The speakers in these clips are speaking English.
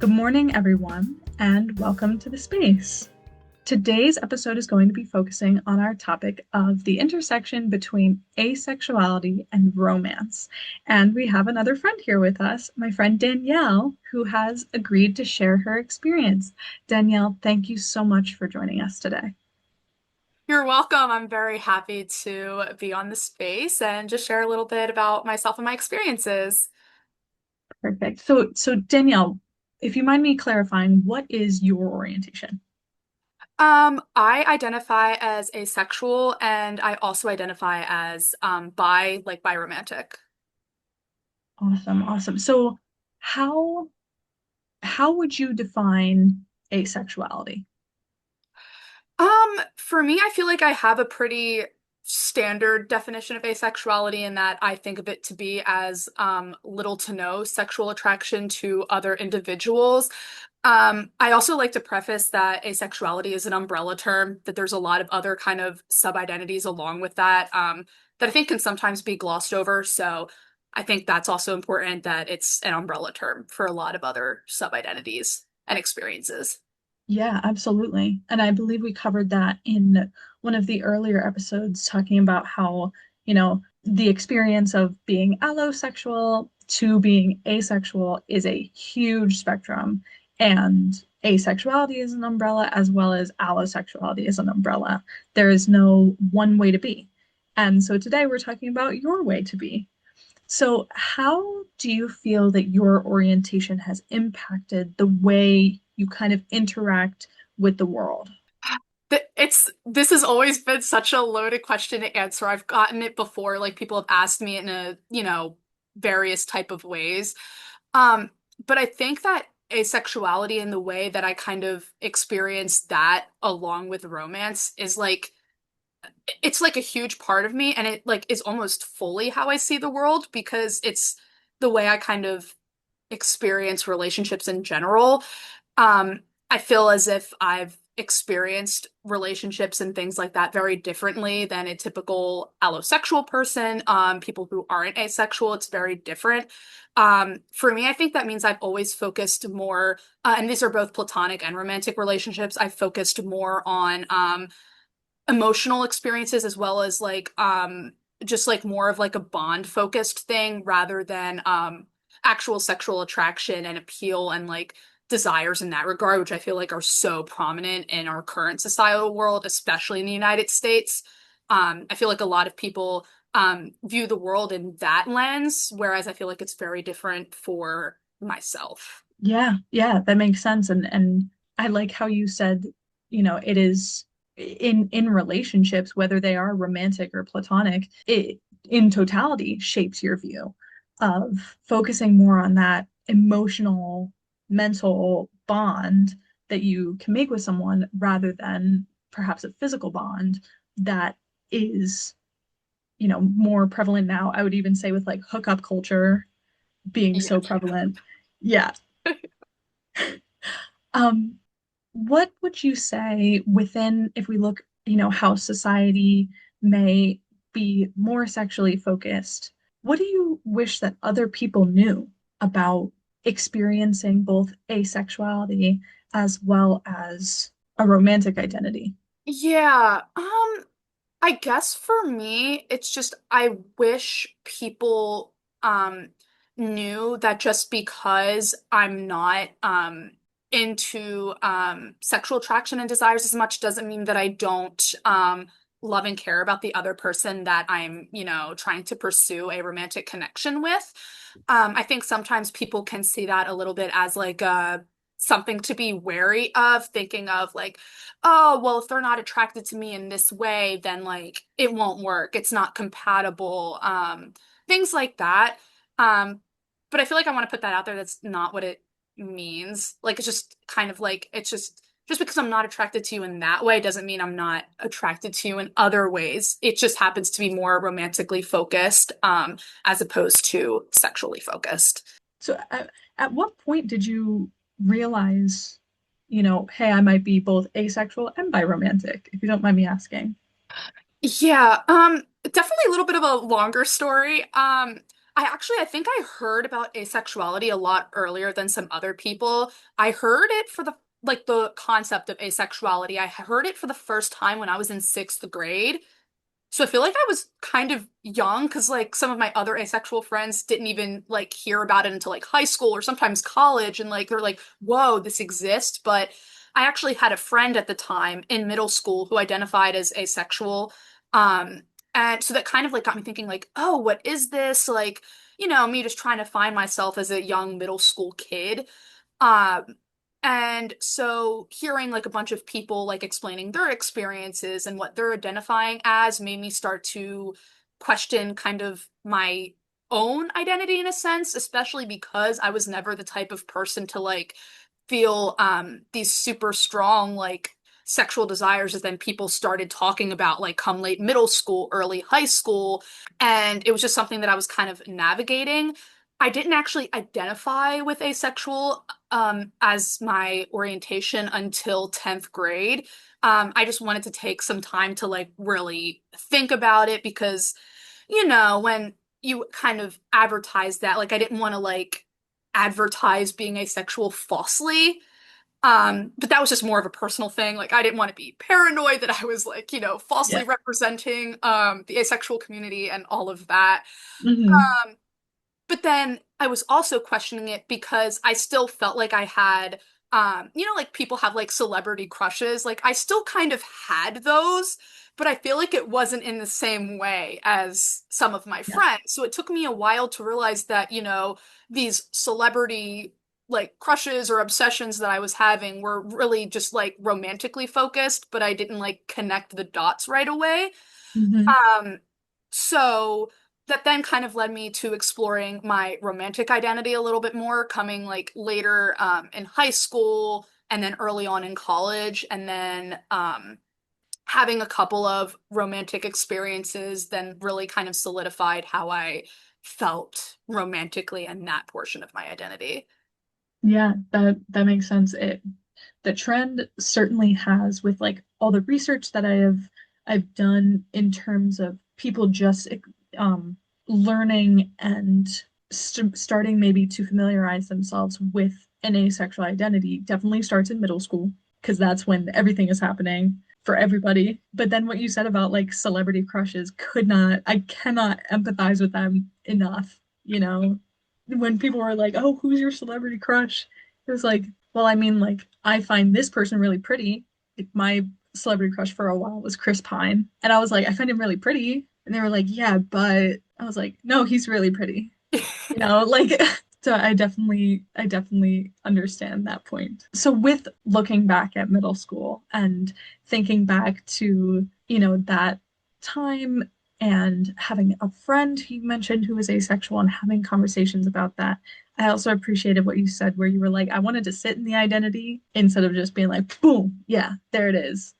Good morning, everyone, and welcome to the space. Today's episode is going to be focusing on our topic of the intersection between asexuality and romance. And we have another friend here with us, my friend Danielle, who has agreed to share her experience. Danielle, thank you so much for joining us today. You're welcome. I'm very happy to be on the space and just share a little bit about myself and my experiences. Perfect. So Danielle, if you mind me clarifying, what is your orientation? I identify as asexual and I also identify as biromantic. Awesome, awesome. So how how would you define asexuality? For me, I feel like I have a pretty standard definition of asexuality in that I think of it to be as little to no sexual attraction to other individuals. I also like to preface that asexuality is an umbrella term, that there's a lot of other kind of sub-identities along with that, that I think can sometimes be glossed over. So I think that's also important that it's an umbrella term for a lot of other sub-identities and experiences. Yeah, absolutely. And I believe we covered that in one of the earlier episodes, talking about how, the experience of being allosexual to being asexual is a huge spectrum. And asexuality is an umbrella as well as allosexuality is an umbrella. There is no one way to be. And so today we're talking about your way to be. So, how do you feel that your orientation has impacted the way you kind of interact with the world? This has always been such a loaded question to answer. I've gotten it before, like people have asked me in various type of ways. Um, but I think that asexuality and the way that I kind of experience that along with romance is like it's like a huge part of me and it like is almost fully how I see the world because it's the way I kind of experience relationships in general. Um, I feel as if I've experienced relationships and things like that very differently than a typical allosexual person. People who aren't asexual, it's very different. For me, I think that means I've always focused more, and these are both platonic and romantic relationships. I've focused more on emotional experiences as well as just like more of like a bond focused thing rather than actual sexual attraction and appeal and like desires in that regard, which I feel like are so prominent in our current societal world, especially in the United States. I feel like a lot of people view the world in that lens, whereas I feel like it's very different for myself. Yeah, yeah, that makes sense. And I like how you said, it is in relationships, whether they are romantic or platonic, it in totality shapes your view of focusing more on that emotional, mental bond that you can make with someone rather than perhaps a physical bond that is, more prevalent now. I would even say with like hookup culture being Yeah. so prevalent. Yeah. Um, what would you say within, if we look, how society may be more sexually focused, what do you wish that other people knew about experiencing both asexuality as well as a romantic identity? Yeah, I guess for me, it's just I wish people knew that just because I'm not into sexual attraction and desires as much doesn't mean that I don't love and care about the other person that I'm, trying to pursue a romantic connection with. I think sometimes people can see that a little bit as like something to be wary of, thinking of like, oh, well, if they're not attracted to me in this way, then like it won't work. It's not compatible. Things like that. Um, but I feel like I want to put that out there. That's not what it means. Like it's just kind of like it's just because I'm not attracted to you in that way doesn't mean I'm not attracted to you in other ways. It just happens to be more romantically focused, as opposed to sexually focused. So at what point did you realize, hey, I might be both asexual and biromantic, if you don't mind me asking? Yeah, definitely a little bit of a longer story. I think I heard about asexuality a lot earlier than some other people. I heard it for the concept of asexuality. I heard it for the first time when I was in sixth grade. So I feel like I was kind of young because like some of my other asexual friends didn't even like hear about it until like high school or sometimes college, and like they're like, "Whoa, this exists." But I actually had a friend at the time in middle school who identified as asexual. Um, and so that kind of like got me thinking like, "Oh, what is this?" Like, me just trying to find myself as a young middle school kid. Um, and so hearing like a bunch of people like explaining their experiences and what they're identifying as made me start to question kind of my own identity in a sense, especially because I was never the type of person to like feel these super strong like sexual desires as then people started talking about like come late middle school, early high school, and it was just something that I was kind of navigating. I didn't actually identify with asexual as my orientation until 10th grade. I just wanted to take some time to like really think about it because, when you kind of advertise that, like I didn't want to like advertise being asexual falsely. But that was just more of a personal thing. Like I didn't want to be paranoid that I was like, falsely Yeah. representing the asexual community and all of that. Hmm. Um, but then I was also questioning it because I still felt like I had, like people have like celebrity crushes. Like I still kind of had those, but I feel like it wasn't in the same way as some of my Yeah. friends. So it took me a while to realize that, these celebrity like crushes or obsessions that I was having were really just like romantically focused, but I didn't like connect the dots right away. Hmm. Um, so that then kind of led me to exploring my romantic identity a little bit more, coming like later in high school and then early on in college, and then having a couple of romantic experiences then really kind of solidified how I felt romantically in that portion of my identity. Yeah, that makes sense. The trend certainly has with like all the research that I've done in terms of people just um learning and starting maybe to familiarize themselves with an asexual identity definitely starts in middle school because that's when everything is happening for everybody. But then what you said about like celebrity crushes I cannot empathize with them enough, you know. When people were like, "Oh, who's your celebrity crush?" It was like, well, I mean, like, I find this person really pretty. Like, my celebrity crush for a while was Chris Pine. And I was like, I find him really pretty. And they were like, yeah, but I was like, no, he's really pretty. Like, so I definitely understand that point. So with looking back at middle school and thinking back to, that time and having a friend who you mentioned who was asexual and having conversations about that, I also appreciated what you said where you were like, I wanted to sit in the identity instead of just being like, boom, yeah, there it is.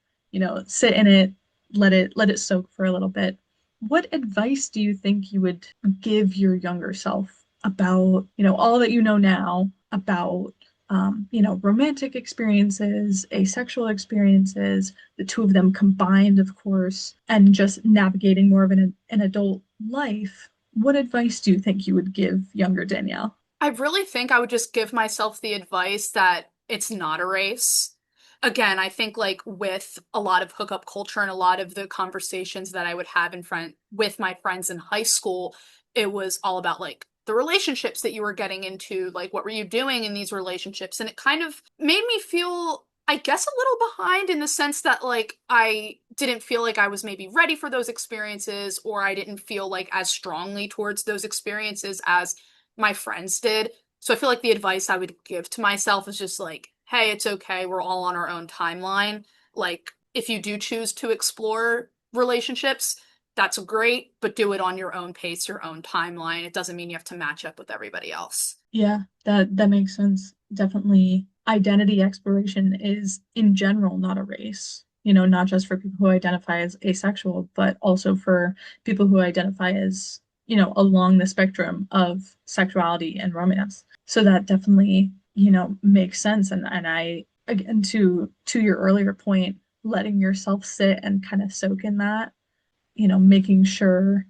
Sit in it, let it soak for a little bit. What advice do you think you would give your younger self about, all that you know now about, romantic experiences, asexual experiences, the two of them combined, of course, and just navigating more of an adult life? What advice do you think you would give younger Danielle? I really think I would just give myself the advice that it's not a race. Again, I think like with a lot of hookup culture and a lot of the conversations that I would have in front with my friends in high school, it was all about like the relationships that you were getting into, like what were you doing in these relationships? And it kind of made me feel, I guess, a little behind in the sense that like I didn't feel like I was maybe ready for those experiences, or I didn't feel like as strongly towards those experiences as my friends did. So I feel like the advice I would give to myself is just like, hey, it's okay. We're all on our own timeline. Like, if you do choose to explore relationships, that's great, but do it on your own pace, your own timeline. It doesn't mean you have to match up with everybody else. Yeah, that makes sense. Definitely identity exploration is in general not a race. Not just for people who identify as asexual, but also for people who identify as, along the spectrum of sexuality and romance. So that definitely, makes sense. And I again to your earlier point, letting yourself sit and kind of soak in that, making sure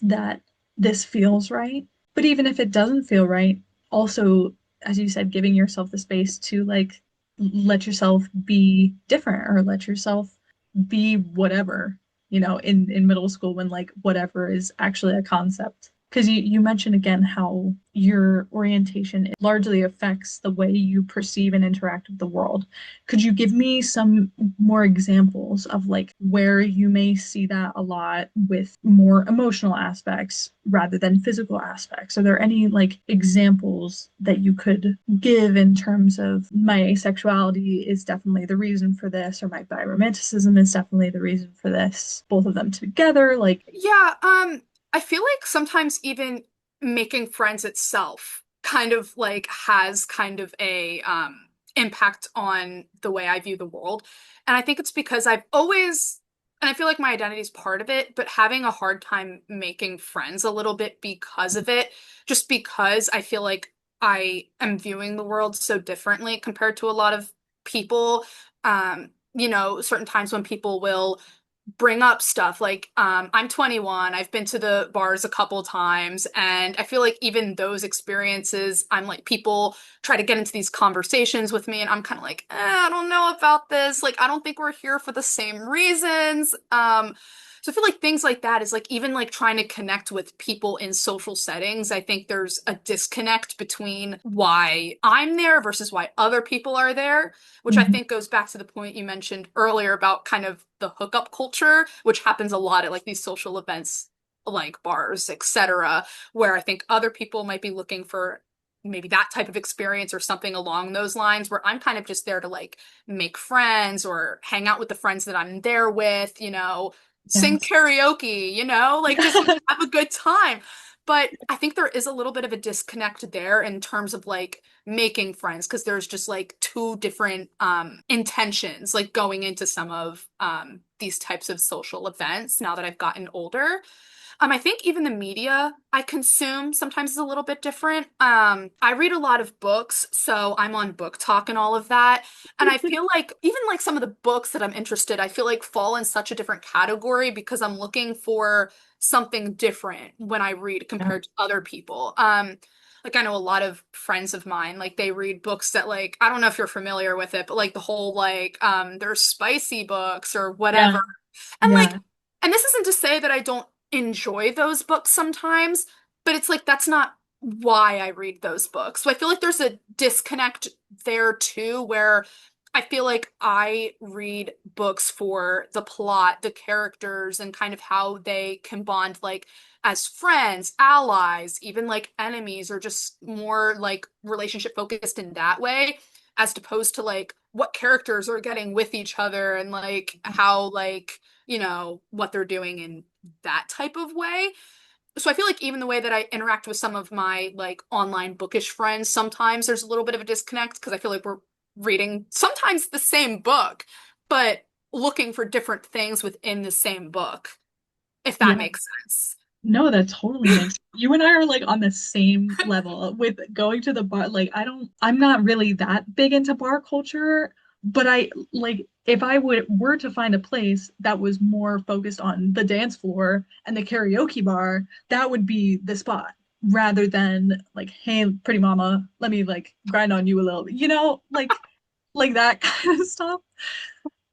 that this feels right But even if it doesn't feel right, also, as you said, giving yourself the space to like let yourself be different or let yourself be whatever, in middle school when like whatever is actually a concept. Because you mentioned again how your orientation largely affects the way you perceive and interact with the world. Could you give me some more examples of like where you may see that a lot with more emotional aspects rather than physical aspects? Are there any like examples that you could give in terms of my asexuality is definitely the reason for this, or my biromanticism is definitely the reason for this, both of them together? Like, Yeah, I feel like sometimes even making friends itself kind of like has kind of a impact on the way I view the world. And I think it's because I've always, and I feel like my identity is part of it, but having a hard time making friends a little bit because of it, just because I feel like I am viewing the world so differently compared to a lot of people. Certain times when people will bring up stuff like I'm 21, I've been to the bars a couple times, and I feel like even those experiences, I'm like, people try to get into these conversations with me and I'm kind of like, I don't know about this, like I don't think we're here for the same reasons. So I feel like things like that is like even like trying to connect with people in social settings. I think there's a disconnect between why I'm there versus why other people are there, which I mhm, think goes back to the point you mentioned earlier about kind of the hookup culture, which happens a lot at like these social events like bars, etc., where I think other people might be looking for maybe that type of experience or something along those lines, where I'm kind of just there to like make friends or hang out with the friends that I'm there with, sing yes. karaoke, like just have a good time. But I think there is a little bit of a disconnect there in terms of like making friends because there's just like two different intentions like going into some of these types of social events now that I've gotten older. I think even the media I consume sometimes is a little bit different. I read a lot of books, so I'm on book talk and all of that. And I feel like even like some of the books that I'm interested, I feel like fall in such a different category because I'm looking for something different when I read Yeah. compared to other people. Like I know a lot of friends of mine, like they read books that like I don't know if you're familiar with it, but like the whole like there's spicy books or Yeah. whatever. And like Yeah. and this isn't to say that I don't enjoy those books sometimes, but it's like that's not why I read those books. So I feel like there's a disconnect there too, where I feel like I read books for the plot, the characters, and kind of how they can bond like as friends, allies, even like enemies, or just more like relationship focused in that way, as opposed to like what characters are getting with each other and like how like what they're doing in that type of way. So I feel like even the way that I interact with some of my like online bookish friends, sometimes there's a little bit of a disconnect because I feel like we're reading sometimes the same book, but looking for different things within the same book, if that Yeah. makes sense. No, that totally makes you and I are like on the same level with going to the bar. Like, I'm not really that big into bar culture, but I like if I were to find a place that was more focused on the dance floor and the karaoke bar, that would be the spot rather than like, hey, pretty mama, let me like grind on you a little, like that kind of stuff.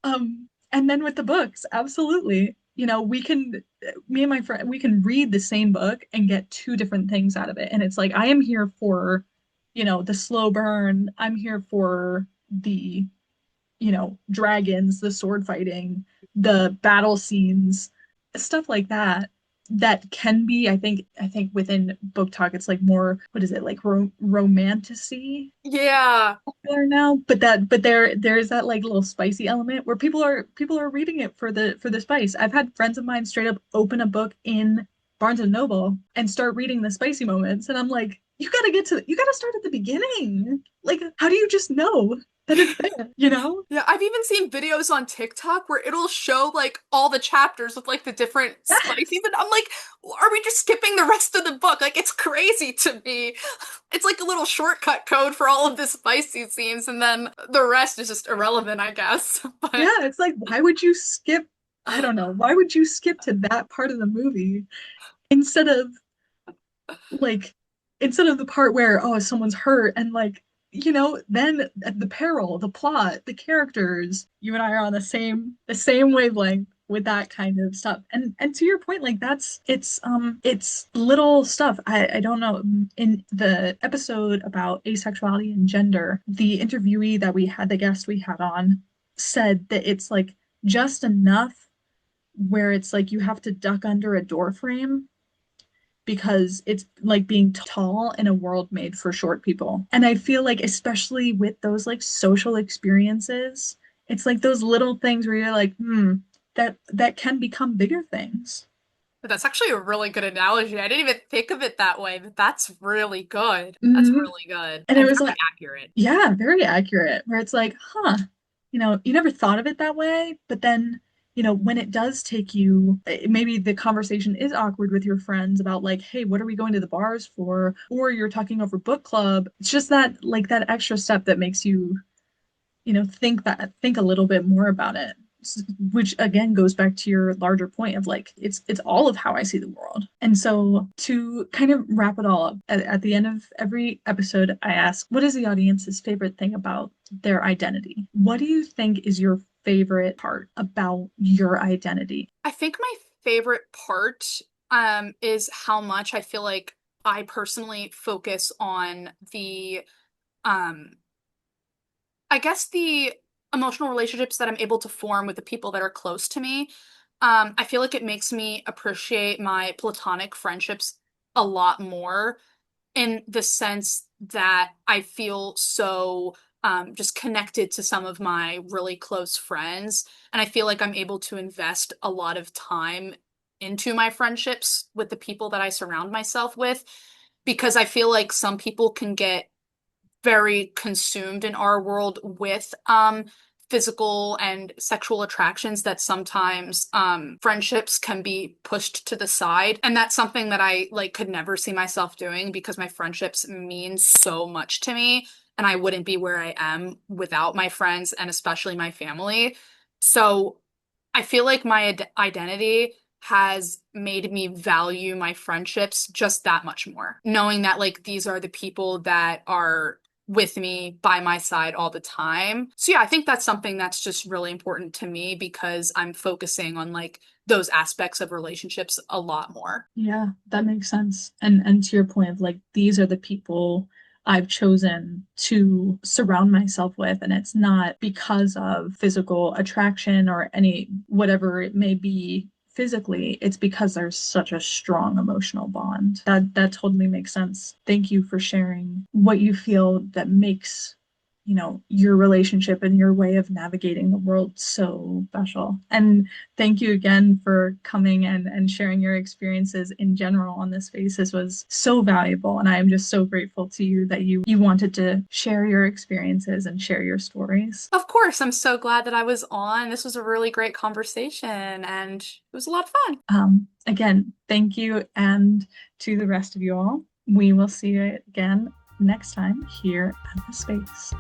And then with the books, absolutely. Me and my friend, we can read the same book and get two different things out of it. And it's like, I am here for, the slow burn. I'm here for the, dragons, the sword fighting, the battle scenes, stuff like that. That can be, I think within book talk, it's like more, what is it, like romanticy Yeah. there now, but there's that like little spicy element where people are reading it for the spice. I've had friends of mine straight up open a book in Barnes and Noble and start reading the spicy moments, and I'm like, you gotta start at the beginning. Like, how do you just know that it's there, you know? Yeah, I've even seen videos on TikTok where it'll show like all the chapters with like the different spices, Yes. and I'm like, are we just skipping the rest of the book? Like, it's crazy to me. It's like a little shortcut code for all of the spicy scenes, and then the rest is just irrelevant, I guess. But Yeah, it's like, why would you skip? I don't know. Why would you skip to that part of the movie instead of like instead of the part where, oh, someone's hurt and like, then the peril, the plot, the characters, you and I are on the same wavelength with that kind of stuff. And to your point, like it's little stuff. I don't know. In the episode about asexuality and gender, the interviewee that we had, the guest we had on, said that it's like just enough where it's like you have to duck under a door frame because it's like being tall in a world made for short people. And I feel like, especially with those like social experiences, it's like those little things where you're like, that can become bigger things. That's actually a really good analogy. I didn't even think of it that way, but that's really good. That's Hmm. really good And it and was very like, accurate. yeah, very accurate, where it's like, you never thought of it that way, but then, when it does take you, maybe the conversation is awkward with your friends about like, hey, what are we going to the bars for? Or you're talking over book club. It's just that like that extra step that makes you, think a little bit more about it. Which again goes back to your larger point of like it's all of how I see the world. And so to kind of wrap it all up, at the end of every episode, I ask, what is the audience's favorite thing about their identity? What do you think is your favorite part about your identity? I think my favorite part is how much I feel like I personally focus on the um I guess the emotional relationships that I'm able to form with the people that are close to me. I feel like it makes me appreciate my platonic friendships a lot more in the sense that I feel so just connected to some of my really close friends. And I feel like I'm able to invest a lot of time into my friendships with the people that I surround myself with because I feel like some people can get very consumed in our world with physical and sexual attractions that sometimes friendships can be pushed to the side, and that's something that I like could never see myself doing because my friendships mean so much to me and I wouldn't be where I am without my friends and especially my family. So I feel like my identity has made me value my friendships just that much more, knowing that like these are the people that are with me by my side all the time. So yeah, I think that's something that's just really important to me because I'm focusing on like those aspects of relationships a lot more. Yeah, that makes sense. And to your point of like these are the people I've chosen to surround myself with, and it's not because of physical attraction or any whatever it may be physically, it's because there's such a strong emotional bond. That totally makes sense. Thank you for sharing what you feel that makes your relationship and your way of navigating the world so special. And thank you again for coming and sharing your experiences in general on this space. This was so valuable. And I am just so grateful to you that you wanted to share your experiences and share your stories. Of course, I'm so glad that I was on. This was a really great conversation and it was a lot of fun. Again, thank you. And to the rest of you all, we will see you again next time here at the space.